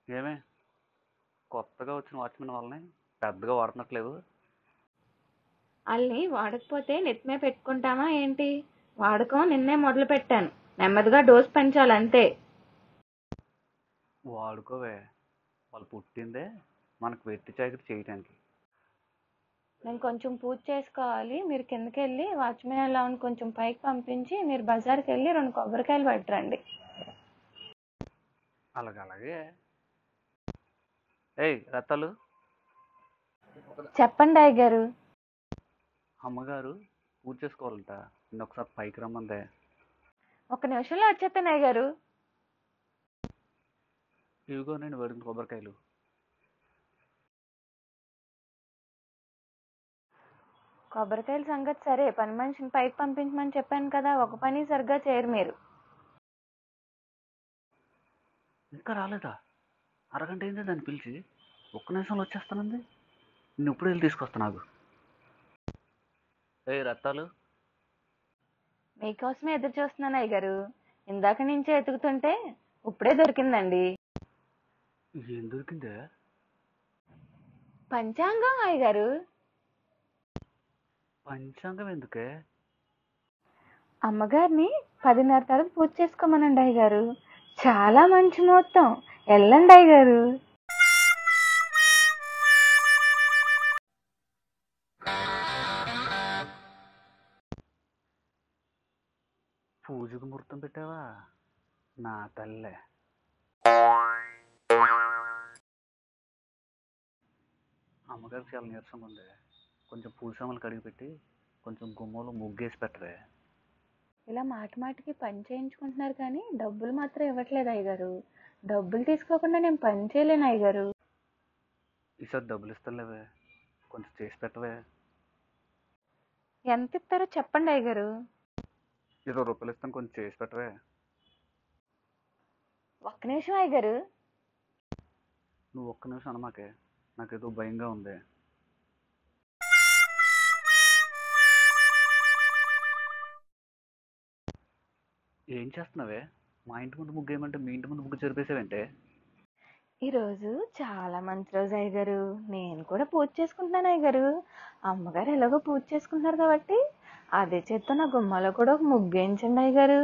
ఏమే కొత్తగా వచ్చిన వాచ్మెన్ వాళ్ళని పెద్దగా వాడుతున్నట్లేదు. వాళ్ళని వాడకపోతే నెత్తిమే పెట్టుకుంటామా ఏంటి? వాడకం నిన్నే మొదలు పెట్టాను. నెమ్మదిగా డోస్ పెంచాలంతే. వాడుకోవే, వాళ్ళు పుట్టిందే మనకు వెట్టి చాకరీ చేయటానికి. నేను కొంచెం పూజ చేసుకోవాలి. మీరు కిందకి వెళ్ళి వాచ్మెన్ అలా కొంచెం పైకి పంపించి మీరు బజార్కి వెళ్ళి 2 కొబ్బరికాయలు పట్టురండి. అలాగే. ఏయ్ రత్తాలు, చెప్పండి అయ్యగారు. అమ్మగారు పూజ చేసుకోవాలంట, నిన్న ఒకసారి పైకి రమ్మందే. 1 నిమిషంలో వచ్చేస్తాను అయ్యగారు. ఇవిగో నేను వడిన కొబ్బరికాయలు. కొబ్బరికాయల సంగతి సరే, పని మనిషిని పైకి పంపించమని చెప్పాను కదా, ఒక పని సరిగ్గా చేయరు మీరు. ఇంకా రాలేదా? అరగంట అయిందే దాన్ని పిలిచి. 1 నిమిషంలో వచ్చేస్తానంది. నేను ఇప్పుడు వెళ్ళి తీసుకొస్తాను నాకు. ఏయ్ రత్తాలు, మీకోసమే ఎదురు చూస్తున్నాను అయ్యగారు. ఇందాక నుంచే ఎతుకుతుంటే ఇప్పుడే దొరికిందండి. ఏం దొరికిందే? పంచాంగం అయ్యగారు. పంచాంగం ఎందుకే? అమ్మగారిని 10:30 తర్వాత పూజ చేసుకోమనండి అయ్యగారు. చాలా మంచి ముహూర్తం. వెళ్ళండి అయ్యగారు. పూజకు ముహూర్తం పెట్టావా నా తల్లే? అమ్మగారికి చాలా నీరసంగా ఉంది. కొంచెం పూజ సామాన్లు కడిగి పెట్టి కొంచెం గుమ్మంలో ముగ్గేసి పెట్టవే. ఇలా మాటికి పని చేయించుకుంటున్నారు కానీ డబ్బులు మాత్రం ఇవ్వట్లేదు అయ్యగారు. డబ్బులు తీసుకోకుండా నేను పని చేయలేను అయ్యగారు. ఈసారి డబ్బులు ఇస్తానులేవే, కొంచెం చేసి పెట్టవే. ఎంత ఇస్తారో చెప్పండి అయ్యగారు. 20 రూపాయలు ఇస్తాను, కొంచెం చేసి పెట్టవే. 1 నిమిషం అయ్యగారు. నువ్వు 1 నిమిషం అనమాకే, నాకేదో భయంగా ఉంది. ఏం చేస్తున్నావే? మా ఇంటి ముందు ముగ్గు ఏమంటే మీ ఇంటి ముందు ముగ్గు చెరిపేసావంటే? ఈరోజు చాలా మంచి రోజు అయ్యగారు. నేను కూడా పూజ చేసుకుంటున్నాను అయ్యగారు. అమ్మగారు ఎలాగో పూజ చేసుకుంటున్నారు కాబట్టి అదే చేత్తో నా గుమ్మాలో కూడా ఒక ముగ్గు వేయించండి అయ్యగారు.